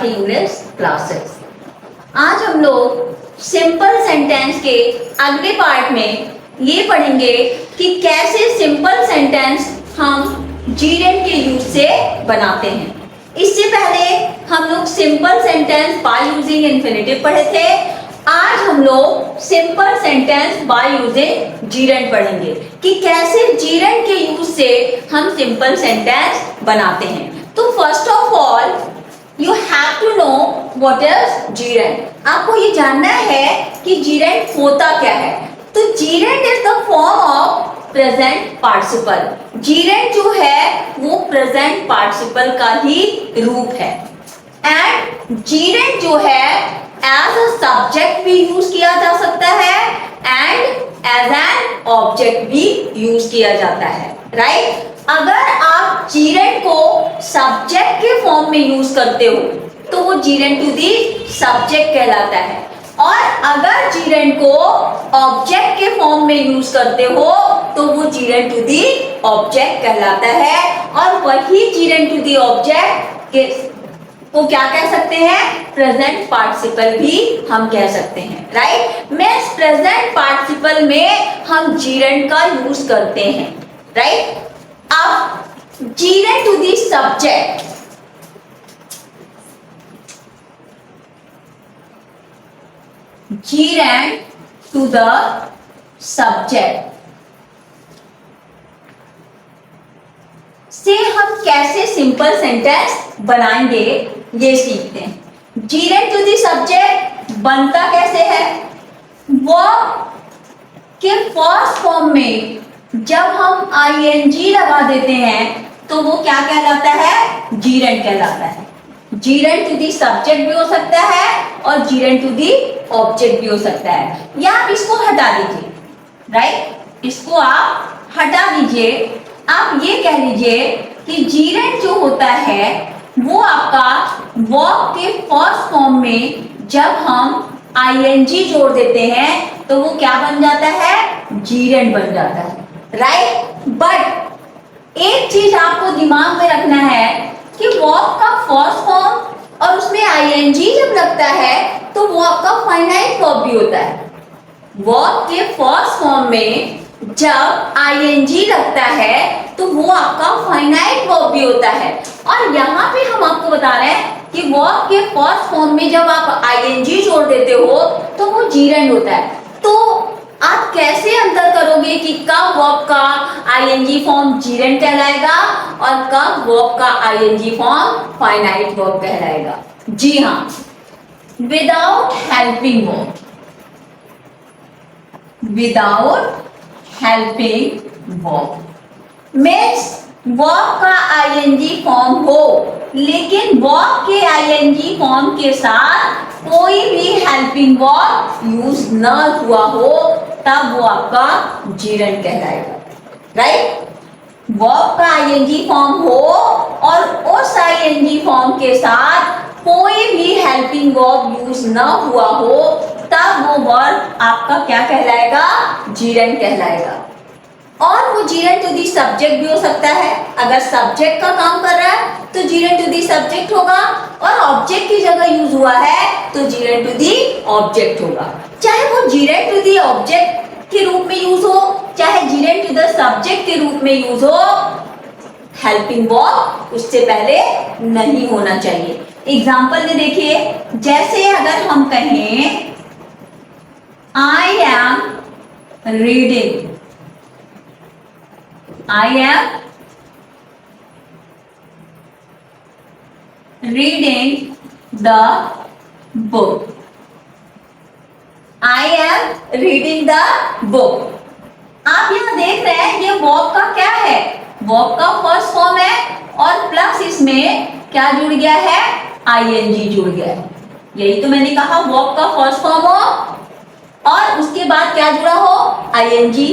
के unit classes. आज हम लोग सिंपल सेंटेंस के अगले पार्ट में ये पढ़ेंगे कि कैसे सिंपल सेंटेंस हम जीरेंड के यूज से बनाते हैं। इससे पहले हम लोग simple sentence by using infinitive पढ़े थे। आज हम लोग सिंपल सेंटेंस बाय यूजिंग जीरेंड पढ़ेंगे कि कैसे जीरेंड के यूज से हम सिंपल सेंटेंस बनाते हैं। तो first of all you have to know what is gerund. आपको ये जानना है कि जीरेंड होता क्या है। तो जीरेंड is the form of present participle. जीरेंड जो है वो प्रेजेंट पार्टिसिपल का ही रूप है। एंड जीरेंड जो है एज अ सब्जेक्ट भी यूज किया जा सकता है एंड एज एन ऑब्जेक्ट भी यूज किया जाता है, राइट? अगर आप जीरेंड को सब्जेक्ट के फॉर्म में यूज करते हो तो वो जीरेंड टू दी सब्जेक्ट कहलाता है, और अगर जीरेंड को ऑब्जेक्ट के फॉर्म में यूज करते हो तो वो जीरेंड टू दी ऑब्जेक्ट कहलाता है। और वही जीरेंड टू दी ऑब्जेक्ट के को क्या कह सकते हैं? प्रेजेंट पार्टिसिपल भी हम कह सकते हैं, राइट? मींस प्रेजेंट पार्टिसिपल में हम जीरेंड का यूज करते हैं, राइट? अब gerund to the subject, gerund to the subject से हम कैसे सिंपल सेंटेंस बनाएंगे ये सीखते हैं। जीरेंड टू दी सब्जेक्ट बनता कैसे है? वर्ब के फर्स्ट फॉर्म में जब हम आईएनजी लगा देते हैं तो वो क्या कहलाता है? जीरेंड कहलाता है। जीरेंड टू दी सब्जेक्ट भी हो सकता है और जीरेंड टू दी ऑब्जेक्ट भी हो सकता है। या आप इसको हटा दीजिए, राइट? इसको आप हटा दीजिए। आप ये कह लीजिए कि जीरेंड जो होता है वो आपका वर्ब के फर्स्ट फॉर्म में जब हम आईएनजी जोड़ देते हैं तो वो क्या बन जाता है? जीरेंड बन जाता है, राइट? बट एक चीज आपको दिमाग में रखना है कि वर्ब का फर्स्ट फॉर्म और उसमें आईएनजी जब लगता है तो वो आपका फाइनाइट वर्ब भी होता है। वर्ब के फर्स्ट फॉर्म में जब आईएनजी लगता है तो वो आपका फाइनाइट वर्ब भी होता है। और यहाँ पे हम आपको बता रहे हैं कि वर्ब के फर्स्ट फॉर्म में जब आप आईएनजी जोड़ देते हो तो वो जीरेंड होता है। तो आप कैसे अंतर करोगे कि कब वर्ब का आईएनजी फॉर्म जीरेंड कहलाएगा और कब वर्ब का आईएनजी फॉर्म फाइनाइट वर्ब कहलाएगा? जी हाँ, without helping verb, without helping verb means verb का आईएनजी फॉर्म हो लेकिन वर्ब के आईएनजी फॉर्म के साथ कोई भी हेल्पिंग वर्ब यूज न हुआ हो तब वो आपका जीरेंड कहलाएगा, राइट? वर्ब का आईएनजी फॉर्म हो और उस आईएनजी फॉर्म के साथ कोई भी हेल्पिंग वर्ब यूज न हुआ हो तब वो वर्ब आपका क्या कहलाएगा? जीरेंड कहलाएगा। और वो जीरेंड टू दी सब्जेक्ट भी हो सकता है। अगर सब्जेक्ट का काम कर रहा है तो जीरेंड टू दी सब्जेक्ट होगा, और ऑब्जेक्ट की जगह यूज हुआ है तो जीरेंड टू दी ऑब्जेक्ट होगा। चाहे वो जीरेंड टू दी ऑब्जेक्ट के रूप में यूज हो चाहे जीरेंड टू द सब्जेक्ट के रूप में यूज हो, हेल्पिंग वर्ब उससे पहले नहीं होना चाहिए। एग्जाम्पल में देखिए, जैसे अगर हम कहें आई am reading, I am reading the book. I am reading the book. आप यहाँ देख रहे हैं ये वर्ब का क्या है? वर्ब का फर्स्ट फॉर्म है और प्लस इसमें क्या जुड़ गया है? आईएनजी जुड़ गया है। यही तो मैंने कहा, वर्ब का फर्स्ट फॉर्म हो और उसके बाद क्या जुड़ा हो? आईएनजी।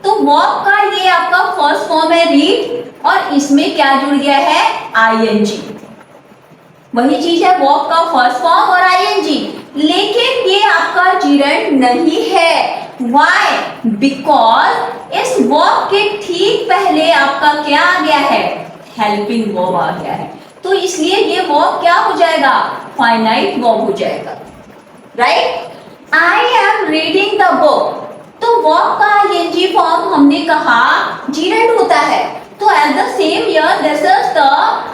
तो वर्ब का ये आपका फर्स्ट फॉर्म है रीड और इसमें क्या जुड़ गया है? आईएनजी। वही चीज है वर्ब का फर्स्ट फॉर्म और आईएनजी, लेकिन ये आपका जीरेंड नहीं है। व्हाई? बिकॉज इस वर्ब के ठीक पहले आपका क्या आ गया है? हेल्पिंग वर्ब आ गया है। तो इसलिए ये वर्ब क्या हो जाएगा, फाइनाइट वर्ब हो जाएगा, right. I am reading the book, तो वर्ब का आईएनजी फॉर्म हमने कहा जीरेंड होता है, तो at the same year this is the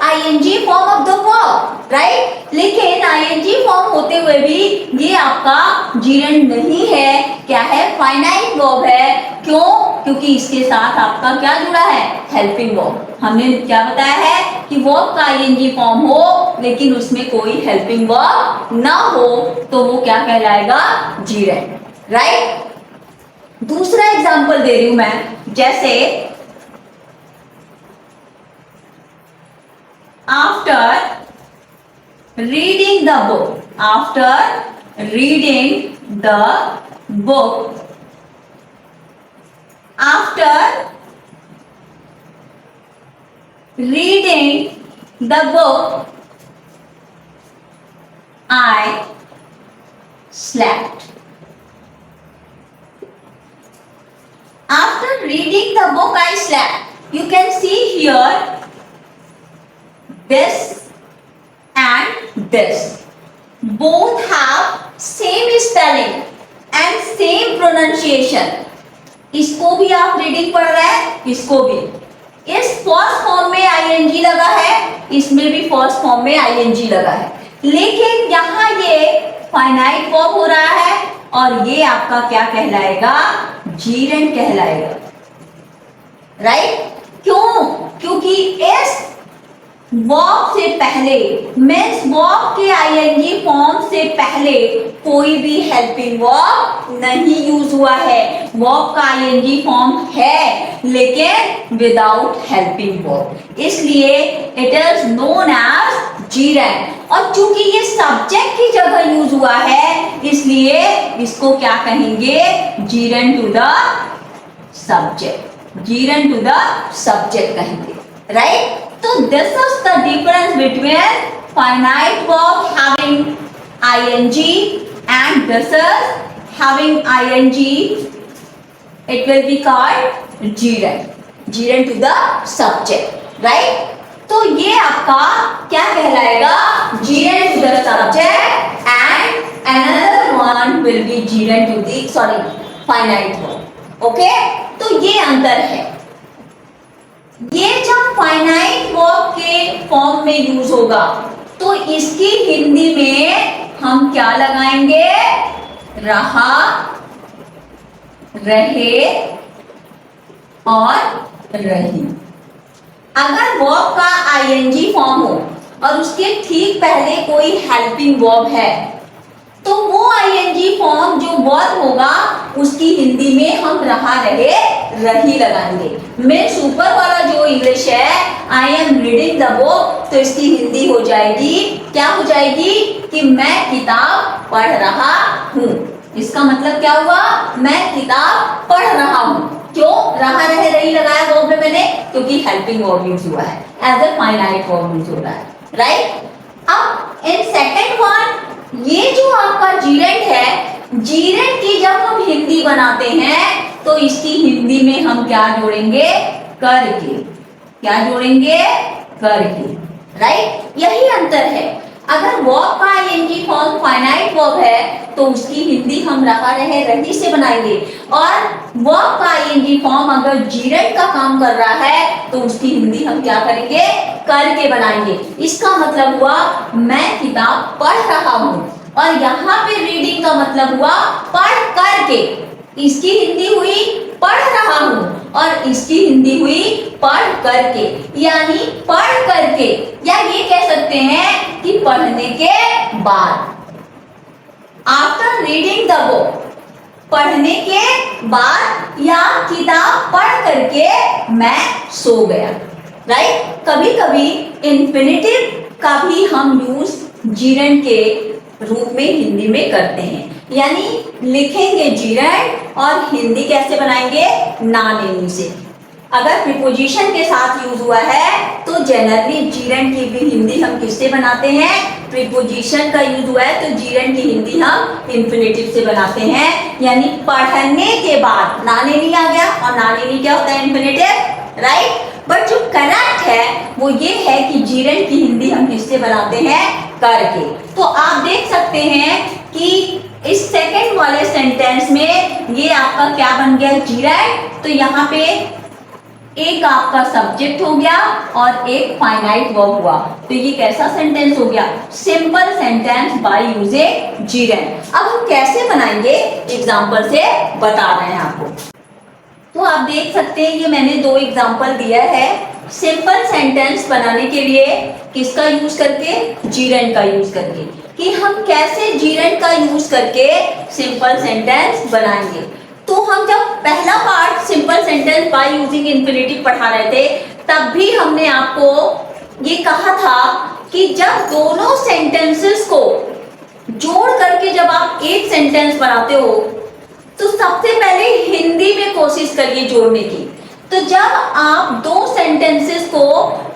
ING form of the verb, right. लेकिन आईएनजी फॉर्म होते हुए भी ये आपका जीरेंड नहीं है, क्या है, फाइनाइट वर्ब है। क्यों, क्योंकि इसके साथ आपका क्या जुड़ा है, हेल्पिंग वर्ब। हमने क्या बताया है कि वर्ब का आईएनजी फॉर्म हो लेकिन उसमें कोई हेल्पिंग वर्ब ना हो तो वो क्या कहलाएगा, जीरेंड, राइट। दूसरा एग्जांपल दे रही हूं मैं, जैसे after reading the book, after reading the book, after reading the book I slept. After reading the book I slept. You can see here this and this. Both have same spelling and same pronunciation. इसको भी आप reading पढ़ रहे हैं, इसको भी। इस first form में आईएनजी लगा है, इसमें भी फर्स्ट फॉर्म में आईएनजी लगा है, लेकिन यहाँ ये फाइनाइट वर्ब हो रहा है और ये आपका क्या कहलाएगा, जीरेंड कहलाएगा, राइट। क्यों, क्योंकि इस वर्ब से पहले, मीन्स वर्ब के आईएनजी फॉर्म से पहले कोई भी हेल्पिंग वर्ब नहीं यूज हुआ है। वर्ब का आईएनजी फॉर्म है लेकिन विदाउट हेल्पिंग वर्ब, इसलिए it is known as gerund. और चूंकि ये सब्जेक्ट की जगह यूज हुआ है इसलिए इसको क्या कहेंगे, gerund to the subject, gerund to the subject कहेंगे, right. So this is the difference between finite verb having ing and this is having ing. It will be called gerund, gerund to the subject, right? तो ये आपका क्या कहलाएगा, gerund to the subject and another one will be gerund to the finite verb. Okay? तो ये अंतर है। ये जब फाइनाइट वर्ब के फॉर्म में यूज होगा तो इसकी हिंदी में हम क्या लगाएंगे, रहा, रहे और रही। अगर वर्ब का आईएनजी फॉर्म हो और उसके ठीक पहले कोई हेल्पिंग वर्ब है तो वो आईएनजी फॉर्म जो वर्ब होगा उसकी हिंदी में हम रहा, रहे, रही लगाएंगे। मीन्स ऊपर वाला जो इंग्लिश है आई एम रीडिंग द बुक, तो इसकी हिंदी हो जाएगी, क्या हो जाएगी कि मैं किताब पढ़ रहा हूँ। इसका मतलब क्या हुआ, मैं किताब पढ़ रहा हूँ। क्यों रहा, रहे, रही लगाया वर्ब में मैंने, क्योंकि हेल्पिंग वर्ब यूज हुआ है, as a finite verb use हो रहा है, राइट। अब इन सेकेंड वन, ये जो आपका जीरेंड है, जीरेंड की जब हम हिंदी बनाते हैं तो इसकी हिंदी में हम क्या जोड़ेंगे, करके। क्या जोड़ेंगे, करके, राइट। यही अंतर है। अगर वर्ब का आईएनजी फॉर्म फाइनाइट वर्ब है तो उसकी हिंदी हम रहा, रहे, रही से बनाएंगे, और वर्ब का आईएनजी फॉर्म अगर जीरेंड का काम कर रहा है तो उसकी हिंदी हम क्या करेंगे, करके बनाएंगे। इसका मतलब हुआ मैं किताब पढ़ रहा हूँ, और यहाँ पे रीडिंग का मतलब हुआ पढ़ करके। इसकी हिंदी हुई पढ़ रहा हूँ और इसकी हिंदी हुई पढ़ करके, यानी पढ़ करके, या ये कह सकते हैं कि पढ़ने के बाद। आफ्टर रीडिंग द बुक, पढ़ने के बाद या किताब पढ़ करके मैं सो गया, राइट। कभी कभी इन्फिनिटिव का भी हम यूज जीरेंड के रूप में हिंदी में करते हैं, यानी लिखेंगे जीरेंड और हिंदी कैसे बनाएंगे, ना लेनी से। अगर प्रीपोजिशन के साथ यूज हुआ है तो जनरली जीरेंड की भी हिंदी हम किससे बनाते हैं, प्रीपोजिशन का यूज हुआ है तो जीरेंड की हिंदी हम इन्फिनिटिव से बनाते हैं, यानी पढ़ने के बाद। ना लेनी आ गया, और ना लेनी क्या होता है, इन्फिनिटिव, राइट। बट जो करेक्ट है वो ये है कि जीरेंड की हिंदी हम किससे बनाते हैं, करके। तो आप देख सकते हैं कि इस सेकंड वाले सेंटेंस में ये आपका क्या बन गया, जीरेंड। तो यहाँ पे एक आपका सब्जेक्ट हो गया और एक फाइनाइट वर्ब हुआ। तो ये कैसा सेंटेंस हो गया, सिंपल सेंटेंस बाय यूजिंग जीरेंड। अब हम कैसे बनाएंगे एग्जांपल से बता रहे हैं आपको। तो आप देख सकते हैं ये मैंने दो एग्जांपल दिया है सिंपल सेंटेंस बनाने के लिए, किसका यूज करके, जीरेंड का यूज करके, कि हम कैसे जीरेंड का यूज करके सिंपल सेंटेंस बनाएंगे। तो हम जब पहला part simple sentence by using infinitive पढ़ा रहे थे, तब भी हमने आपको ये कहा था कि जब दोनों सेंटेंसेस को जोड़ करके जब आप एक सेंटेंस बनाते हो तो सबसे पहले हिंदी में कोशिश करिए जोड़ने की। तो जब आप दो सेंटेंसेस को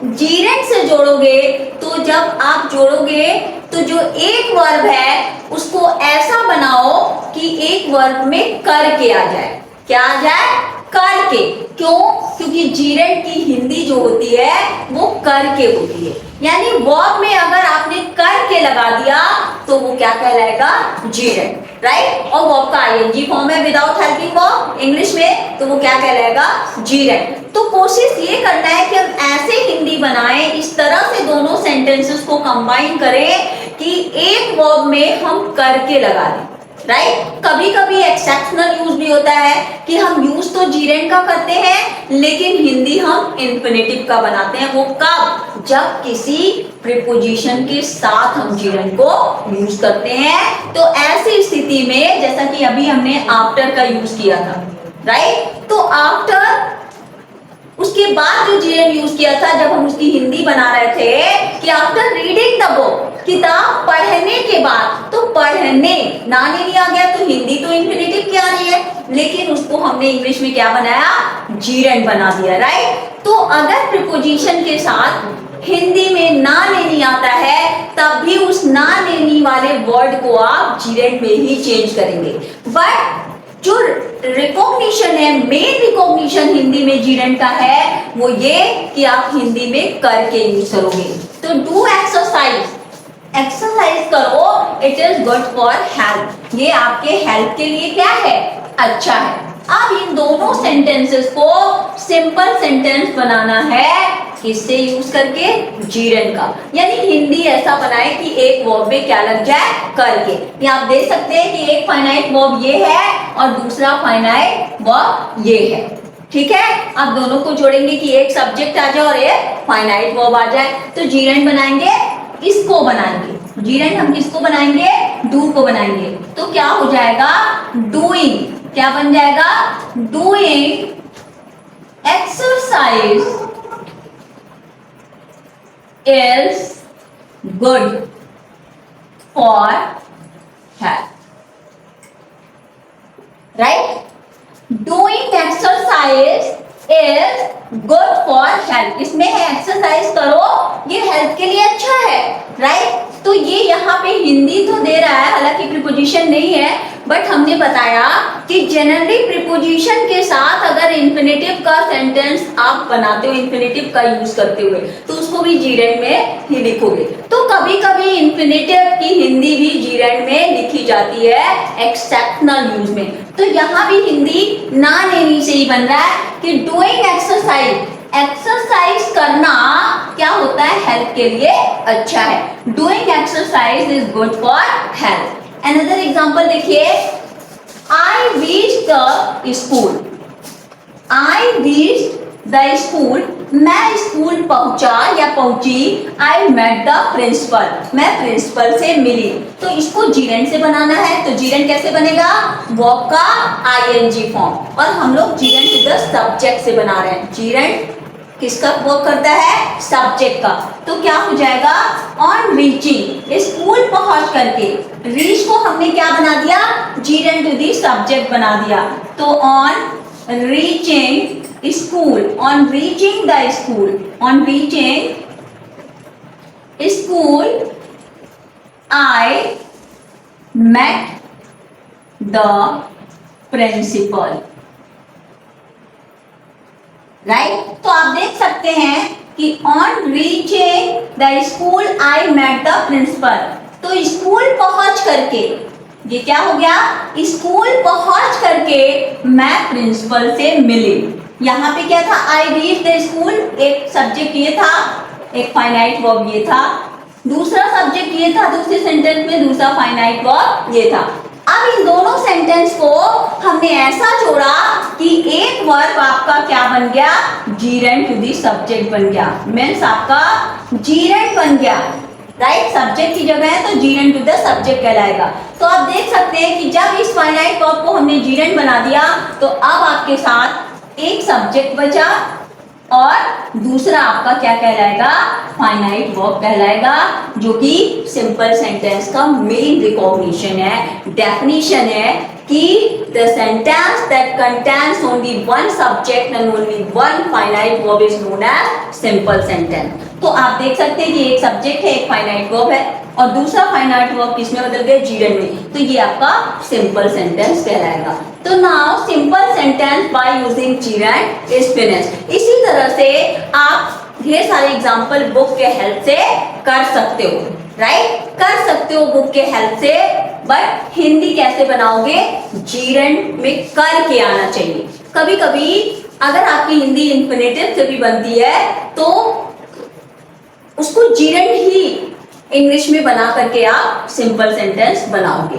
जीरेंड से जोड़ोगे, तो जब आप जोड़ोगे तो जो एक वर्ब है उसको ऐसा बनाओ कि एक वर्ब में करके आ जाए। क्या आ जाए, करके। क्यों, क्योंकि जीरेंड की हिंदी जो होती है वो करके होती है, यानी वर्ब में अगर आपने करके लगा दिया तो वो क्या कहलाएगा, जीरेंड, राइट। और वर्ब का आईएनजी फॉर्म है विदाउट हेल्पिंग वर्ब इंग्लिश में, तो वो क्या कहलाएगा, जीरेंड। तो कोशिश ये करना है कि हम ऐसे हिंदी बनाएं, इस तरह से दोनों सेंटेंसेस को कंबाइन करें कि एक वर्ब में हम करके लगा दें, राइट। कभी कभी एक्सेप्शनल यूज भी होता है कि हम यूज तो जीरेंड का करते हैं लेकिन हिंदी हम इंफिनिटिव का बनाते हैं। वो कब, जब किसी प्रीपोजिशन के साथ हम जीरेंड को यूज करते हैं। तो ऐसी स्थिति में जैसा कि अभी हमने आफ्टर का यूज किया था, राइट। तो आफ्टर, उसके बाद जो जीरेंड यूज किया था जब हम उसकी हिंदी बना रहे थे कि आफ्टर रीडिंग द बुक, किताब पढ़ने के बाद। तो पढ़ने ना नहीं आ गया तो हिंदी तो इंफिनिटिव की आ रही है, लेकिन उसको हमने इंग्लिश में क्या बनाया, जीरेंड बना दिया, राइट। तो अगर प्रीपोजिशन के साथ हिंदी में ना लेनी आता है तब भी उस ना लेनी वाले वर्ड को आप जीरेंड में ही चेंज करेंगे। बट जो रिकॉग्निशन है, मेन रिकॉग्निशन हिंदी में जीरेंड का है वो ये कि आप हिंदी में करके यूज करोगे। तो डू एक्सरसाइज, एक्सरसाइज करो, it is good for health, ये आपके हेल्थ के लिए क्या है, अच्छा है। अब इन दोनों सेंटेंसेस को सिंपल सेंटेंस बनाना है, किससे यूज करके, जीरेंड का। यानी हिंदी ऐसा बनाए कि एक वर्ब में क्या लग जाए, करके। ये आप देख सकते हैं कि एक फाइनाइट वर्ब ये है और दूसरा फाइनाइट वर्ब ये है, ठीक है। आप दोनों को जोड़ेंगे कि एक सब्जेक्ट आ जाए और एक फाइनाइट वर्ब आ जाए। तो जीरेंड बनाएंगे, इसको बनाएंगे जीरेंड, हम किसको बनाएंगे, डू को बनाएंगे। तो क्या हो जाएगा, डूइंग, क्या बन जाएगा, doing exercise is good for health, right. Doing exercise is good for health, इसमें है एक्सरसाइज करो, ये हेल्थ के लिए अच्छा है, राइट। तो ये यहाँ पे हिंदी तो दे रहा है, हालांकि प्रीपोजिशन नहीं है, बट हमने बताया कि जनरली प्रीपोजिशन के साथ अगर इंफिनिटिव का सेंटेंस आप बनाते हो इंफिनिटिव का यूज करते हुए, तो उसको भी जीरेंड में ही लिखोगे। तो कभी कभी इंफिनिटिव की हिंदी भी जीरेंड में लिखी जाती है एक्सेप्शनल यूज में। तो यहाँ भी हिंदी ना लेनी से ही बन रहा है कि डूइंग एक्सरसाइज, एक्सरसाइज करना क्या होता है, हेल्थ के लिए अच्छा है। Doing exercise is good for health. Another example देखिए, I reached the school, I reached the school, मैं स्कूल पहुंचा या पहुंची। आई मेट द प्रिंसिपल, मैं प्रिंसिपल से मिली। तो इसको जीरेंड से बनाना है, तो जीरेंड कैसे बनेगा, वर्ब का आईएनजी फॉर्म, और हम लोग जीरेंड विद द सब्जेक्ट से बना रहे हैं। जीरेंड किसका वर्क करता है, सब्जेक्ट का। तो क्या हो जाएगा, ऑन रीचिंग, स्कूल पहुंच करके। रीच को हमने क्या बना दिया, जीरेंड टू दी सब्जेक्ट बना दिया। तो on reaching school, on reaching the school, on reaching school, I met the principal, right. तो आप देख सकते हैं कि on reaching the school I met the principal. तो स्कूल पहुंच करके, ये क्या हो गया, स्कूल पहुंच करके मैं प्रिंसिपल से मिली। यहाँ पे क्या था, आई रीच द स्कूल, एक सब्जेक्ट ये था, एक फाइनाइट वर्ब ये था, दूसरा सब्जेक्ट ये था, दूसरे सेंटेंस में दूसरा फाइनाइट वर्ब ये था। अब इन दोनों सेंटेंस को हमने ऐसा जोड़ा कि एक वर्ब आपका क्या बन गया, जीरेंट टू दी सब्जेक्ट बन गया, मीन्स आपका जीरेंट बन गया, राइट। सब्जेक्ट की जगह है तो जीरेंट टू द सब्जेक्ट कहलाएगा। तो आप देख सकते हैं कि जब इस फाइनाइट वर्ब को हमने जीरेंट बना दिया तो अब आपके साथ एक सब्जेक्ट बचा और दूसरा आपका क्या कहलाएगा, फाइनाइट वर्ब कहलाएगा, जो कि सिंपल सेंटेंस का मेन रिकॉग्निशन है, डेफिनेशन है कि the sentence that contains only one subject and only one finite verb is known as simple sentence. तो आप देख सकते हैं कि एक सब्जेक्ट है, एक फाइनाइट वर्ब है और दूसरा फाइनाइट वर्ब किसमें बदल गया, जीरेंट में, तो ये आपका सिंपल सेंटेंस कहलाएगा। तो now simple sentence by using gerund is finished. इसी तरह से आप ढेर सारे एग्जांपल बुक के हेल्प से कर सकते हो, राइट, कर सकते हो बुक के हेल्प से, बट हिंदी कैसे बनाओगे, जीरेंट में करके आना चाहिए। कभी कभी अगर आपकी हिंदी इंफिनिटिव से भी बनती है तो उसको जीरेंट ही इंग्लिश में बना करके आप सिंपल सेंटेंस बनाओगे।